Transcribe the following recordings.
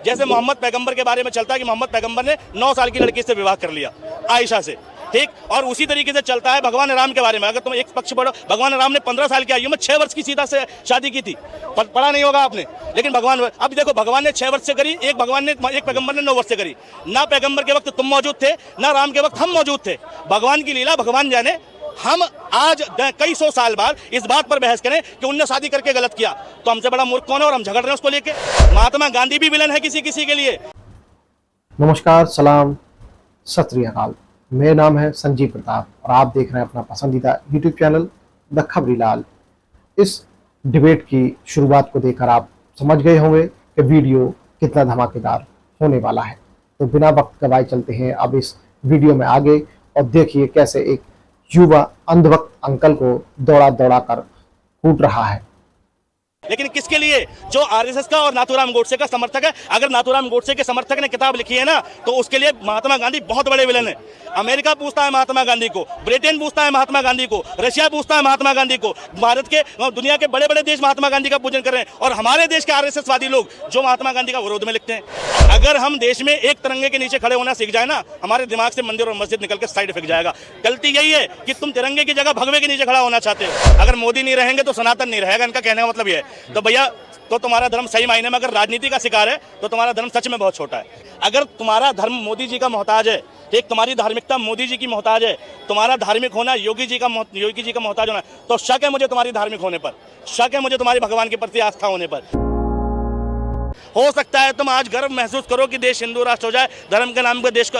जैसे मोहम्मद पैगंबर के बारे में चलता है कि मोहम्मद पैगंबर ने 9 साल की लड़की से विवाह कर लिया, आयशा से, ठीक। और उसी तरीके से चलता है भगवान राम के बारे में। अगर तुम एक पक्ष पढ़ो, भगवान राम ने 15 साल की आयु में 6 वर्ष की सीता से शादी की थी, पढ़ा नहीं होगा आपने। लेकिन भगवान, अब देखो, भगवान ने 6 वर्ष से करी, एक पैगंबर ने 9 वर्ष से करी। ना पैगंबर के वक्त तुम मौजूद थे, ना राम के वक्त हम मौजूद थे। भगवान की लीला भगवान जाने। हम आज कई सौ साल बाद इस बात पर बहस करें कि उनने शादी करके गलत किया, तो हमसे बड़ा मूर्ख कौन है? और हम झगड़ रहे हैं उसको लेके। महात्मा गांधी भी विलन है किसी किसी के लिए। नमस्कार, सलाम, सत श्री अकाल। मेरा नाम है संजीव प्रताप और आप देख रहे हैं अपना पसंदीदा यूट्यूब चैनल द खबरी लाल। इस डिबेट की शुरुआत को देखकर आप समझ गए होंगे कि वीडियो कितना धमाकेदार होने वाला है। तो बिना वक्त गवाए चलते हैं अब इस वीडियो में आगे और देखिए कैसे एक युवा अंधभक्त अंकल को दौड़ा दौड़ा कर कूट रहा है। लेकिन किसके लिए? जो आरएसएस का और नाथूराम गोडसे का समर्थक है। अगर नाथूराम गोडसे के समर्थक ने किताब लिखी है ना, तो उसके लिए महात्मा गांधी बहुत बड़े विलन है। अमेरिका पूछता है महात्मा गांधी को, ब्रिटेन पूछता है महात्मा गांधी को, रशिया पूछता है महात्मा गांधी को। भारत के, दुनिया के बड़े बड़े देश महात्मा गांधी का पूजन कर रहे हैं, और हमारे देश के आरएसएस वादी लोग जो महात्मा गांधी का विरोध में लिखते हैं। अगर हम देश में एक तिरंगे के नीचे खड़े होना सीख जाए ना, हमारे दिमाग से मंदिर और मस्जिद निकल के साइड फेंक जाएगा। गलती यही है कि तुम तिरंगे की जगह भगवे के नीचे खड़ा होना चाहते हो। अगर मोदी नहीं रहेंगे तो सनातन नहीं रहेगा, इनका कहने का मतलब यह है। तो भैया, तो तुम्हारा धर्म सही मायने में अगर राजनीति का शिकार है तो तुम्हारा धर्म सच में बहुत छोटा है। अगर तुम्हारा धर्म मोदी जी का मोहताज है, एक तुम्हारी धार्मिकता मोदी जी की मोहताज है, तुम्हारा धार्मिक होना योगी जी का मोहताज होना, तो शक है मुझे तुम्हारी धार्मिक होने पर, शक है मुझे तुम्हारी भगवान के प्रति आस्था होने पर। हो सकता है तुम आज गर्व महसूस करो कि देश हिंदू राष्ट्र हो जाए, धर्म के नाम पर देश को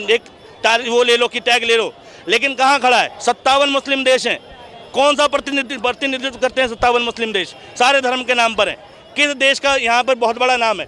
एक वो ले लो कि टैग ले लो, लेकिन कहाँ खड़ा है? 57 मुस्लिम देश हैं। कौन सा प्रतिनिधित्व करते हैं 57 मुस्लिम देश? सारे धर्म के नाम पर हैं। किस देश का यहाँ पर बहुत बड़ा नाम है?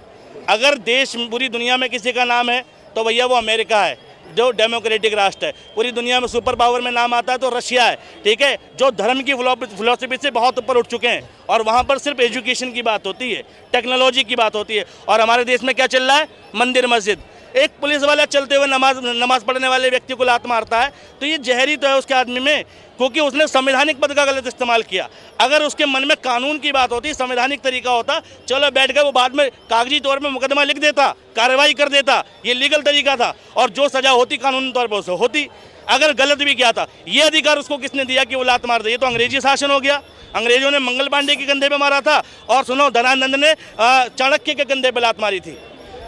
अगर देश पूरी दुनिया में किसी का नाम है तो भैया वो अमेरिका है, जो डेमोक्रेटिक राष्ट्र है। पूरी दुनिया में सुपर पावर में नाम आता है तो रशिया है, ठीक है, जो धर्म की फिलॉसफी से बहुत ऊपर उठ चुके हैं। और वहाँ पर सिर्फ एजुकेशन की बात होती है, टेक्नोलॉजी की बात होती है। और हमारे देश में क्या चल रहा है? मंदिर मस्जिद। एक पुलिस वाला चलते हुए नमाज पढ़ने वाले व्यक्ति को लात मारता है, तो ये जहरी तो है उसके आदमी में, क्योंकि उसने संवैधानिक पद का गलत इस्तेमाल किया। अगर उसके मन में कानून की बात होती, संवैधानिक तरीका होता, चलो बैठ गए, वो बाद में कागजी तौर पर मुकदमा लिख देता, कार्रवाई कर देता, ये लीगल तरीका था, और जो सजा होती कानूनी तौर पर उसे होती। अगर गलत भी किया था, ये अधिकार उसको किसने दिया कि वो लात मार दे? ये तो अंग्रेजी शासन हो गया। अंग्रेजों ने मंगल पांडे के कंधे पे मारा था, और सुनो, धनानंद ने चाणक्य के कंधे पे लात मारी थी।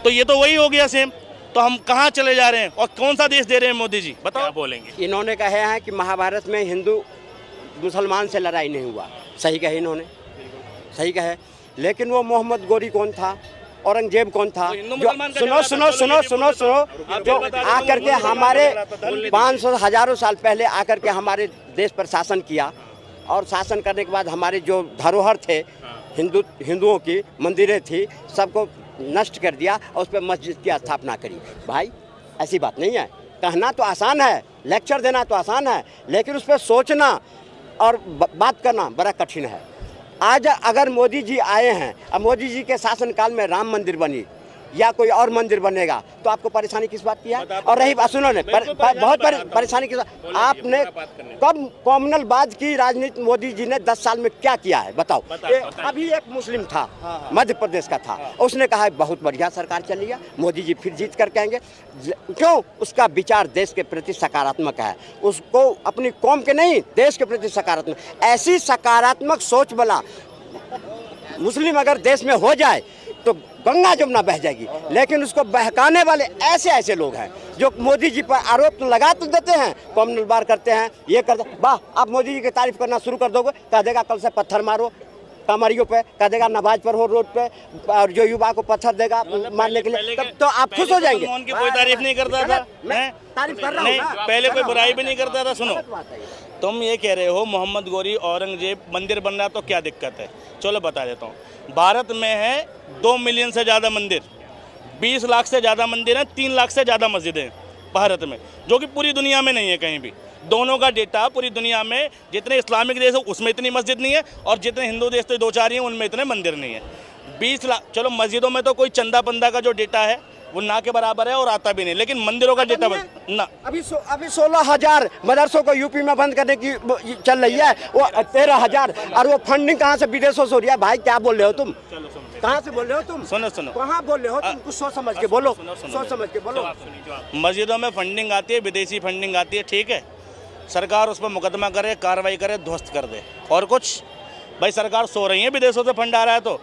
तो ये तो वही हो गया सेम। तो हम कहाँ चले जा रहे हैं और कौन सा देश दे रहे हैं मोदी जी? बताओ। बोलेंगे इन्होंने कहे हैं कि महाभारत में हिंदू मुसलमान से लड़ाई नहीं हुआ। सही कहे इन्होंने, सही कहे। लेकिन वो मोहम्मद गोरी कौन था? औरंगजेब कौन था? जो सुनो जो आकर के हमारे 500 हजारों साल पहले आकर के हमारे देश पर शासन किया, और शासन करने के बाद हमारे जो धरोहर थे हिंदुओं की, मंदिरें थी, सबको नष्ट कर दिया और उस पर मस्जिद की स्थापना करी। भाई, ऐसी बात नहीं है। कहना तो आसान है, लेक्चर देना तो आसान है, लेकिन उस पर सोचना और बात करना बड़ा कठिन है। आज अगर मोदी जी आए हैं, अब मोदी जी के शासनकाल में राम मंदिर बनी या कोई और मंदिर बनेगा, तो आपको परेशानी किस बात की है? और रही बात, सुनो ने, बहुत परेशानी किस बात? आपने कब कॉमनलबाज की राजनीति मोदी जी ने 10 साल में क्या किया है बताओ? अभी एक मुस्लिम था, मध्य प्रदेश का था, उसने कहा बहुत बढ़िया सरकार चली है, मोदी जी फिर जीत कर कहेंगे। क्यों? उसका विचार देश के प्रति सकारात्मक है, उसको अपनी कौम के नहीं, देश के प्रति सकारात्मक। ऐसी सकारात्मक सोच वाला मुस्लिम अगर देश में हो जाए तो गंगा जमुना बह जाएगी। लेकिन उसको बहकाने वाले ऐसे ऐसे लोग हैं जो मोदी जी पर आरोप तो लगा तो देते हैं, कॉमनल बार करते हैं, ये करते। वाह, आप मोदी जी की तारीफ करना शुरू कर दोगे, कह देगा कल से पत्थर मारो कमरियों पे, कह देगा नमाज पढ़ो रोड पे, और जो युवा को पत्थर देगा मारने के लिए, तब तो आप खुश हो जाएंगे। उनकी कोई तारीफ नहीं करता था, तारीफ कर रहा हूं, पहले कोई बुराई भी नहीं करता था। सुनो, तुम ये कह रहे हो मोहम्मद गोरी, औरंगजेब, मंदिर बन रहा, तो क्या दिक्कत है? चलो बता देता हूँ। भारत में है 2 मिलियन से ज़्यादा मंदिर, 20 लाख से ज़्यादा मंदिर हैं, 3 लाख से ज़्यादा मस्जिदें हैं भारत में, जो कि पूरी दुनिया में नहीं है कहीं भी। दोनों का डेटा पूरी दुनिया में, जितने इस्लामिक देश है उसमें इतनी मस्जिद नहीं है, और जितने हिंदू देश तो 2-4 ही हैं उनमें इतने मंदिर नहीं है। 20 लाख, चलो मस्जिदों में तो कोई चंदा पंदा का जो डेटा है वो ना के बराबर है और आता भी नहीं, लेकिन मंदिरों का डेटा ना। अभी 16,000 मदरसों को यूपी में बंद करने की चल रही है, वो 13,000, और वो फंडिंग कहाँ से? विदेशों से हो रही है। भाई क्या बोल रहे हो तुम? कहाँ से बोल रहे हो तुम? सुनो सुनो, कहाँ बोल रहे हो तुम? कुछ सोच समझ के बोलो, सोच समझ के बोलो। मस्जिदों में फंडिंग आती है, विदेशी फंडिंग आती है, ठीक है, सरकार उस पर मुकदमा करे, कार्रवाई करे, ध्वस्त कर दे। और कुछ भाई सरकार सो रही है, विदेशों से फंड आ रहा है तो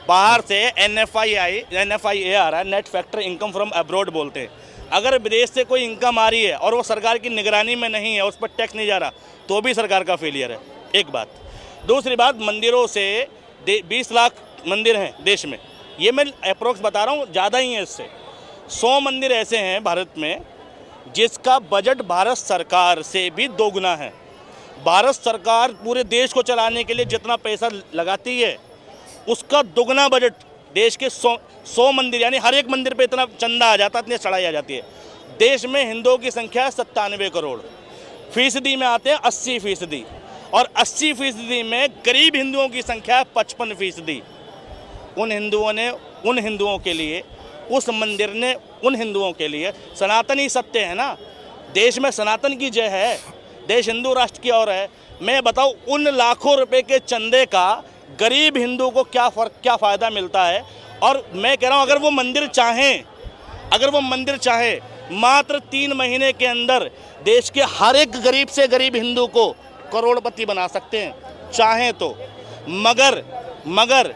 बाहर से NFI आ रहा है, net factor income from abroad बोलते हैं। अगर विदेश से कोई इनकम आ रही है और वो सरकार की निगरानी में नहीं है, उस पर टैक्स नहीं जा रहा, तो भी सरकार का फेलियर है। एक बात। दूसरी बात, मंदिरों से 20 लाख मंदिर हैं देश में, ये मैं अप्रोक्स बता रहा हूँ, ज़्यादा ही है इससे। 100 मंदिर ऐसे हैं भारत में जिसका बजट भारत सरकार से भी दोगुना है। भारत सरकार पूरे देश को चलाने के लिए जितना पैसा लगाती है उसका दोगुना बजट देश के 100 मंदिर, यानी हर एक मंदिर पे इतना चंदा आ जाता है, इतनी चढ़ाई आ जाती है। देश में हिंदुओं की संख्या 97 करोड़, फीसदी में आते हैं 80%, और 80% में गरीब हिंदुओं की संख्या 55%। उन हिंदुओं के लिए उस मंदिर ने, उन हिंदुओं के लिए सनातनी सत्य है ना, देश में सनातन की जय है, देश हिंदू राष्ट्र की ओर है। मैं बताऊं, उन लाखों रुपए के चंदे का गरीब हिंदू को क्या फ़ायदा मिलता है। और मैं कह रहा हूं, अगर वो मंदिर चाहे मात्र 3 महीने के अंदर देश के हर एक गरीब से गरीब हिंदू को करोड़पति बना सकते हैं, चाहें तो। मगर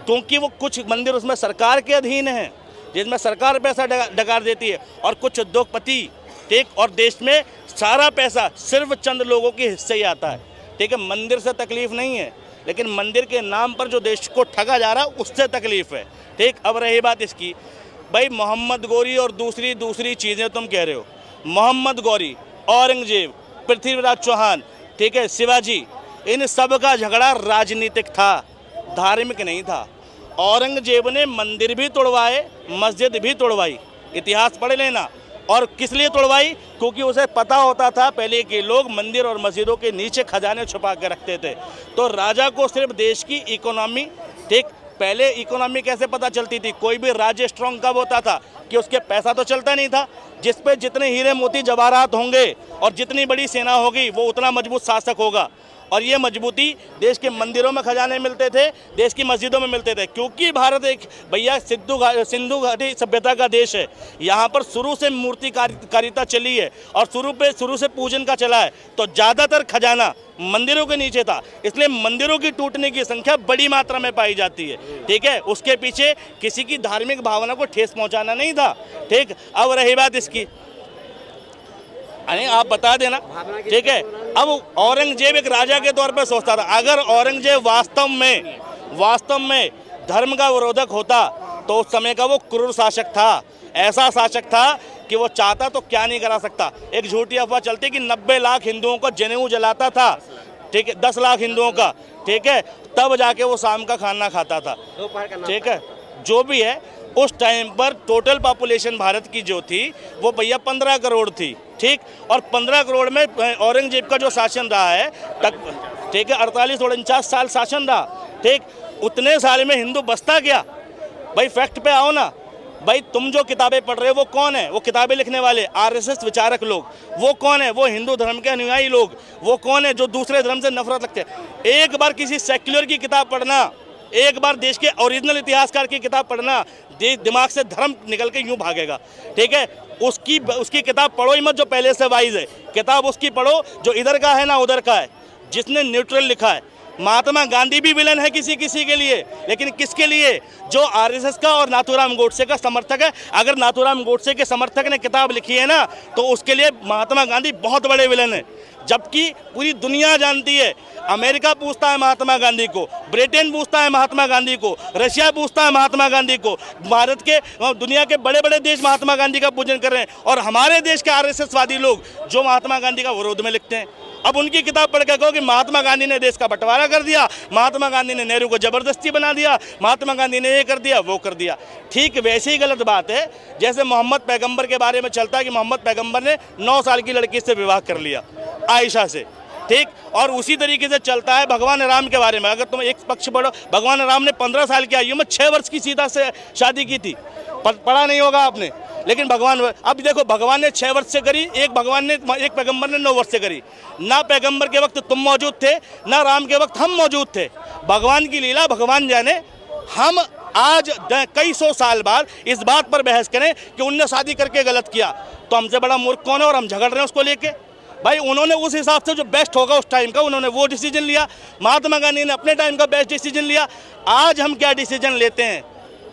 क्योंकि वो कुछ मंदिर उसमें सरकार के अधीन हैं, जिसमें सरकार पैसा डकार देती है, और कुछ उद्योगपति, ठीक, और देश में सारा पैसा सिर्फ चंद लोगों के हिस्से ही आता है, ठीक है। मंदिर से तकलीफ नहीं है, लेकिन मंदिर के नाम पर जो देश को ठगा जा रहा है उससे तकलीफ है, ठीक। अब रही बात इसकी, भाई मोहम्मद गौरी और दूसरी चीज़ें तुम कह रहे हो, मोहम्मद गौरी, औरंगजेब, पृथ्वीराज चौहान, ठीक है, शिवाजी, इन सब का झगड़ा राजनीतिक था, धार्मिक नहीं था। औरंगजेब ने मंदिर भी तोड़वाए, मस्जिद भी तोड़वाई, इतिहास पढ़ लेना। और किस लिए तोड़वाई? क्योंकि उसे पता होता था पहले के लोग मंदिर और मस्जिदों के नीचे खजाने छुपा के रखते थे। तो राजा को सिर्फ देश की इकोनॉमी, ठीक, पहले इकोनॉमी कैसे पता चलती थी? कोई भी राज्य स्ट्रॉन्ग कब होता था कि उसके पैसा तो चलता नहीं था, जिस पे जितने हीरे मोती जवाहरात होंगे और जितनी बड़ी सेना होगी वो उतना मजबूत शासक होगा। और ये मजबूती देश के मंदिरों में खजाने मिलते थे, देश की मस्जिदों में मिलते थे, क्योंकि भारत एक भैया सिंधु घाटी सभ्यता का देश है। यहाँ पर शुरू से मूर्तिकारिता चली है और शुरू से पूजन का चला है, तो ज़्यादातर खजाना मंदिरों के नीचे था, इसलिए मंदिरों की टूटने की संख्या बड़ी मात्रा में पाई जाती है, ठीक है। उसके पीछे किसी की धार्मिक भावना को ठेस पहुँचाना नहीं था, ठीक। अब रही बात इसकी, अरे आप बता देना, ठीक है। अब औरंगजेब एक राजा के तौर पर सोचता था, अगर औरंगजेब वास्तव में धर्म का विरोधक होता तो उस समय का वो क्रूर शासक था, ऐसा शासक था कि वो चाहता तो क्या नहीं करा सकता। एक झूठी अफवाह चलती कि 90 लाख हिंदुओं को जनेऊ जलाता था, ठीक है, 10 लाख हिंदुओं का, ठीक है, तब जाके वो शाम का खाना खाता था, ठीक है। जो भी है, उस टाइम पर टोटल पॉपुलेशन भारत की जो थी वो भैया 15 करोड़ थी, ठीक। और 15 करोड़ में औरंगजेब का जो शासन रहा है तक, ठीक है, 48-49 साल शासन रहा, ठीक। उतने साल में हिंदू बसता क्या? भाई फैक्ट पे आओ ना। भाई तुम जो किताबें पढ़ रहे हो वो कौन है? वो किताबें लिखने वाले RSS विचारक लोग। वो कौन है? वो हिंदू धर्म के अनुयायी लोग। वो कौन है जो दूसरे धर्म से नफरत रखते हैं? एक बार किसी सेक्युलर की किताब पढ़ना, एक बार देश के ओरिजिनल इतिहासकार की किताब पढ़ना, दिमाग से धर्म निकल के यूं भागेगा, ठीक है। उसकी किताब पढ़ो ही मत जो पहले से वाइज है, किताब उसकी पढ़ो जो इधर का है ना उधर का है, जिसने न्यूट्रल लिखा है। महात्मा गांधी भी विलन है किसी के लिए, लेकिन किसके लिए? जो RSS का और नाथूराम गोडसे का समर्थक है। अगर नाथूराम गोडसे के समर्थक ने किताब लिखी है ना, तो उसके लिए महात्मा गांधी बहुत बड़े विलन है, जबकि पूरी दुनिया जानती है। अमेरिका पूछता है महात्मा गांधी को, ब्रिटेन पूछता है महात्मा गांधी को, रशिया पूछता है महात्मा गांधी को, भारत के, दुनिया के बड़े बड़े देश महात्मा गांधी का पूजन कर रहे हैं, और हमारे देश के RSS वादी लोग जो महात्मा गांधी का विरोध में लिखते हैं। अब उनकी किताब पढ़ के कहो कि महात्मा गांधी ने देश का बंटवारा कर दिया, महात्मा गांधी ने नेहरू को जबरदस्ती बना दिया, महात्मा गांधी ने ये कर दिया वो कर दिया, ठीक वैसे ही गलत बात है जैसे मोहम्मद पैगंबर के बारे में चलता है कि मोहम्मद पैगंबर ने 9 साल की लड़की से विवाह कर लिया, आयशा से, ठीक। और उसी तरीके से चलता है भगवान राम के बारे में। अगर तुम एक पक्ष पढ़ो, भगवान राम ने 15 साल की आयु में 6 वर्ष की सीता से शादी की थी, पढ़ा नहीं होगा आपने, लेकिन भगवान, अब देखो भगवान ने 6 वर्ष से करी, एक पैगंबर ने 9 वर्ष से करी। ना पैगंबर के वक्त तुम मौजूद थे, ना राम के वक्त हम मौजूद थे। भगवान की लीला भगवान जाने। आज कई सौ साल बाद इस बात पर बहस करें कि उनने शादी करके गलत किया, तो हमसे बड़ा मूर्ख कौन है और हम झगड़ रहे हैं उसको लेके। भाई उन्होंने उस हिसाब से जो बेस्ट होगा उस टाइम का उन्होंने वो डिसीजन लिया, महात्मा गांधी ने अपने टाइम का बेस्ट डिसीजन लिया। आज हम क्या डिसीजन लेते हैं?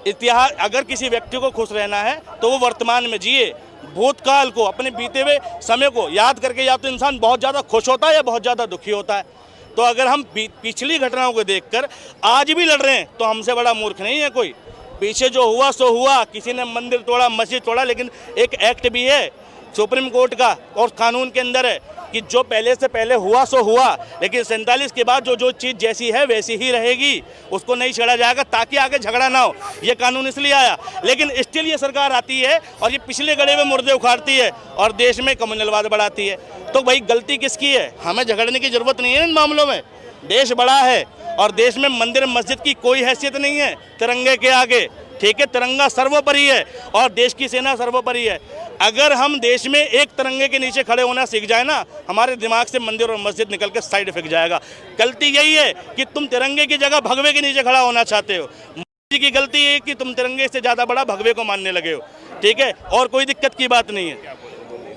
इतिहास, अगर किसी व्यक्ति को खुश रहना है तो वो वर्तमान में जिए, भूतकाल को, अपने बीते हुए समय को याद करके या तो इंसान बहुत ज़्यादा खुश होता है या बहुत ज़्यादा दुखी होता है। तो अगर हम पिछली घटनाओं को देखकर आज भी लड़ रहे हैं तो हमसे बड़ा मूर्ख नहीं है कोई। पीछे जो हुआ सो हुआ, किसी ने मंदिर तोड़ा, मस्जिद तोड़ा, लेकिन एक एक्ट भी है सुप्रीम कोर्ट का और कानून के अंदर है कि जो पहले से पहले हुआ सो हुआ, लेकिन 47 के बाद जो चीज़ जैसी है वैसी ही रहेगी, उसको नहीं छेड़ा जाएगा ताकि आगे झगड़ा ना हो। ये कानून इसलिए आया, लेकिन स्टिल ये सरकार आती है और ये पिछले गड़े में मुर्दे उखाड़ती है और देश में कम्युनलवाद बढ़ाती है। तो भाई गलती किसकी है? हमें झगड़ने की जरूरत नहीं है इन मामलों में। देश बड़ा है और देश में मंदिर मस्जिद की कोई हैसियत नहीं है तिरंगे के आगे। ठीक है, तिरंगा सर्वोपरि है और देश की सेना सर्वोपरि है। अगर हम देश में एक तिरंगे के नीचे खड़े होना सीख जाए ना, हमारे दिमाग से मंदिर और मस्जिद निकल के साइड फेंक जाएगा। गलती यही है कि तुम तिरंगे की जगह भगवे के नीचे खड़ा होना चाहते हो। मोदी की गलती है कि तुम तिरंगे से ज़्यादा बड़ा भगवे को मानने लगे हो। ठीक है, और कोई दिक्कत की बात नहीं है।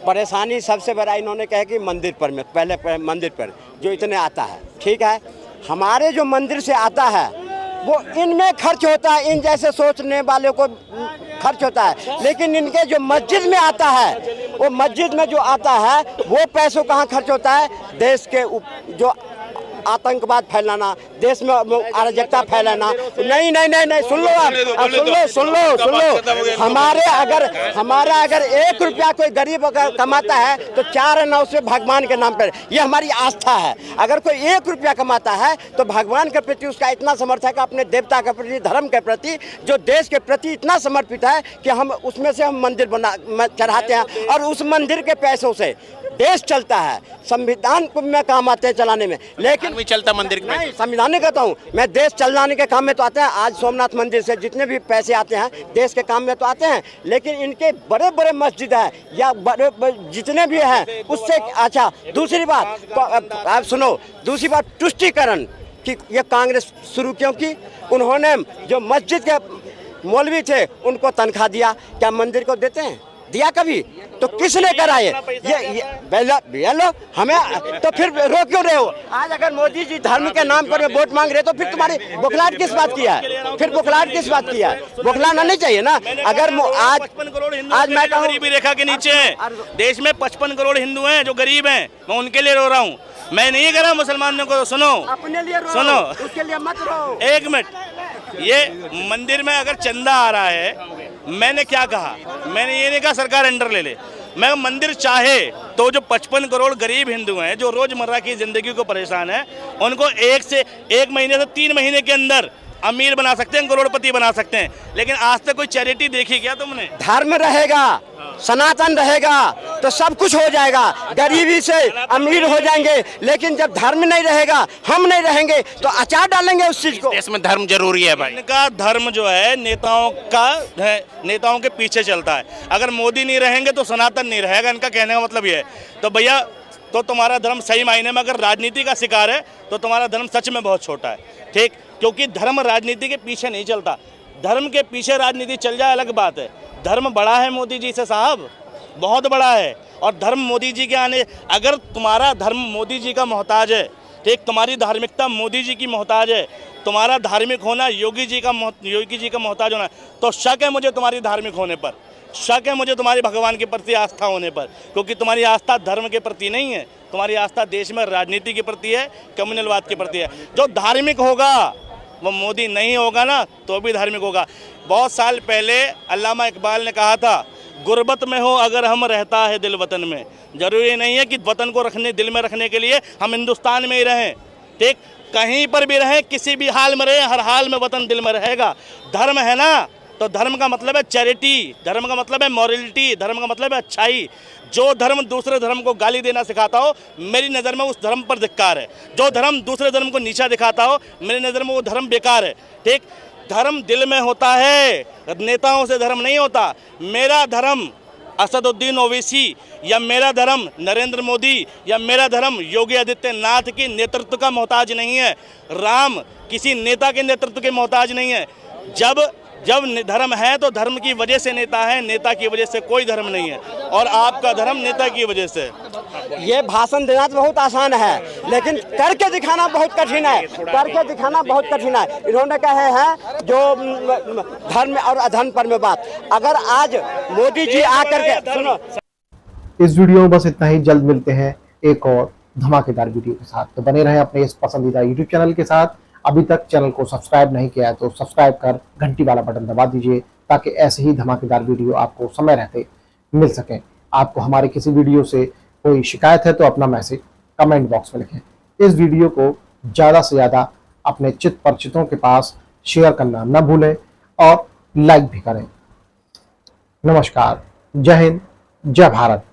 परेशानी सबसे बड़ा इन्होंने कहा कि मंदिर पर में पहले मंदिर पर जो इतने आता है, ठीक है, हमारे जो मंदिर से आता है वो इनमें खर्च होता है, इन जैसे सोचने वालों को खर्च होता है, लेकिन इनके जो मस्जिद में आता है, वो मस्जिद में जो आता है वो पैसों कहाँ खर्च होता है? देश के जो आतंकवाद फैलाना, देश में अराजकता फैलाना। नहीं नहीं नहीं नहीं, सुन लो आप, सुन लो। हमारा अगर 1 रुपया कोई गरीब अगर कमाता है तो 4 आना उससे भगवान के नाम पर, ये हमारी आस्था है। अगर कोई 1 रुपया कमाता है तो भगवान के प्रति उसका इतना समर्थ है कि अपने देवता के प्रति, धर्म के प्रति, जो देश के प्रति इतना समर्पित है कि हम उसमें से हम मंदिर चढ़ाते हैं और उस मंदिर के पैसों से देश चलता है। संविधान में काम आते हैं चलाने में, लेकिन भी चलता मंदिर में नहीं, संविधान नहीं कहता हूँ मैं, देश चलाने के काम में तो आते हैं। आज सोमनाथ मंदिर से जितने भी पैसे आते हैं देश के काम में तो आते हैं, लेकिन इनके बड़े बड़े मस्जिद है या बड़े जितने भी हैं उससे। अच्छा, दूसरी बात तो आप सुनो, दूसरी बात तुष्टीकरण कि ये कांग्रेस शुरू क्यों की? उन्होंने जो मस्जिद के मौलवी थे उनको तनख्वाह दिया, क्या मंदिर को देते हैं? दिया कभी? तो किसने करा ये लो हमें? तो फिर रो क्यों रहे हो? आज अगर मोदी जी धर्म के नाम पर वोट मांग रहे तो फिर तुम्हारी बुखलाहट किस बात की है? फिर बुखलाहट किस बात की है? बुखलाना नहीं चाहिए ना। अगर आज 55 करोड़ हिंदू मैं गरीबी रेखा के नीचे हैं, देश में 55 करोड़ हिंदू हैं जो गरीब हैं, मैं उनके लिए रो रहा हूँ। मैं नहीं कह रहा मुसलमानों को। सुनो, अपने लिए रो, सुनो, उसके लिए मत रो। 1 मिनट, ये मंदिर में अगर चंदा आ रहा है, मैंने क्या कहा? मैंने ये नहीं कहा सरकार अंडर ले ले। मैं मंदिर चाहे तो जो 55 करोड़ गरीब हिंदू हैं जो रोजमर्रा की जिंदगी को परेशान है, उनको 1 महीने से 3 महीने के अंदर अमीर बना सकते हैं, करोड़पति बना सकते हैं। लेकिन आज तक कोई चैरिटी देखी क्या तुमने? धर्म रहेगा, सनातन रहेगा तो सब कुछ हो जाएगा, गरीबी से अमीर हो जाएंगे। लेकिन जब धर्म नहीं रहेगा, हम नहीं रहेंगे तो अचार डालेंगे उस चीज को। देश में धर्म जरूरी है भाई। इनका धर्म जो है नेताओं का है, नेताओं के पीछे चलता है। अगर मोदी नहीं रहेंगे तो सनातन नहीं रहेगा, इनका कहने का मतलब ये है। तो भैया, तो तुम्हारा धर्म सही मायने में अगर राजनीति का शिकार है तो तुम्हारा धर्म सच में बहुत छोटा है। ठीक, क्योंकि धर्म राजनीति के पीछे नहीं चलता। धर्म के पीछे राजनीति चल जाए अलग बात है। धर्म बड़ा है मोदी जी से साहब, बहुत बड़ा है। और धर्म मोदी जी के आने, अगर तुम्हारा धर्म मोदी जी का मोहताज है, ठीक, तुम्हारी धार्मिकता मोदी जी की मोहताज है, तुम्हारा धार्मिक होना योगी जी का मोहताज होना, तो शक है मुझे तुम्हारी धार्मिक होने पर, शक है मुझे तुम्हारी भगवान के प्रति आस्था होने पर। क्योंकि तुम्हारी आस्था धर्म के प्रति नहीं है, तुम्हारी आस्था देश में राजनीति के प्रति है, कम्युनलवाद के प्रति है। जो धार्मिक होगा वो मोदी नहीं होगा ना तो भी धार्मिक होगा। बहुत साल पहले अल्लामा इकबाल ने कहा था, गुर्बत में हो अगर हम रहता है दिल वतन में। जरूरी नहीं है कि वतन को रखने, दिल में रखने के लिए हम हिंदुस्तान में ही रहें। ठीक, कहीं पर भी रहें, किसी भी हाल में रहें, हर हाल में वतन दिल में रहेगा। धर्म है ना, तो धर्म का मतलब है चैरिटी, धर्म का मतलब है मॉरलिटी, धर्म का मतलब है अच्छाई। जो धर्म दूसरे धर्म को गाली देना सिखाता हो, मेरी नज़र में उस धर्म पर धिक्कार है। जो धर्म दूसरे धर्म को नीचा दिखाता हो, मेरी नज़र में वो धर्म बेकार है। ठीक, धर्म दिल में होता है, नेताओं से धर्म नहीं होता। मेरा धर्म असदुद्दीन ओवैसी या मेरा धर्म नरेंद्र मोदी या मेरा धर्म योगी आदित्यनाथ के नेतृत्व का मोहताज नहीं है। राम किसी नेता के नेतृत्व के मोहताज नहीं है। जब जब धर्म है तो धर्म की वजह से नेता है, नेता की वजह से कोई धर्म नहीं है। और आपका धर्म नेता की वजह से। ये भाषण देना तो बहुत आसान है, लेकिन करके दिखाना बहुत कठिन है। करके दिखाना बहुत कठिन है। इन्होंने कहे हैं जो धर्म और अधर्म पर में बात, अगर आज मोदी जी आकर के सुनो, इस वीडियो में बस इतना ही। जल्द मिलते हैं एक और धमाकेदार वीडियो के साथ। तो बने रहें अपने इस पसंदीदा यूट्यूब चैनल के साथ। अभी तक चैनल को सब्सक्राइब नहीं किया है तो सब्सक्राइब कर घंटी वाला बटन दबा दीजिए, ताकि ऐसे ही धमाकेदार वीडियो आपको समय रहते मिल सकें। आपको हमारे किसी वीडियो से कोई शिकायत है तो अपना मैसेज कमेंट बॉक्स में लिखें। इस वीडियो को ज़्यादा से ज़्यादा अपने चित परिचितों के पास शेयर करना न भूलें और लाइक भी करें। नमस्कार, जय हिंद, जय भारत।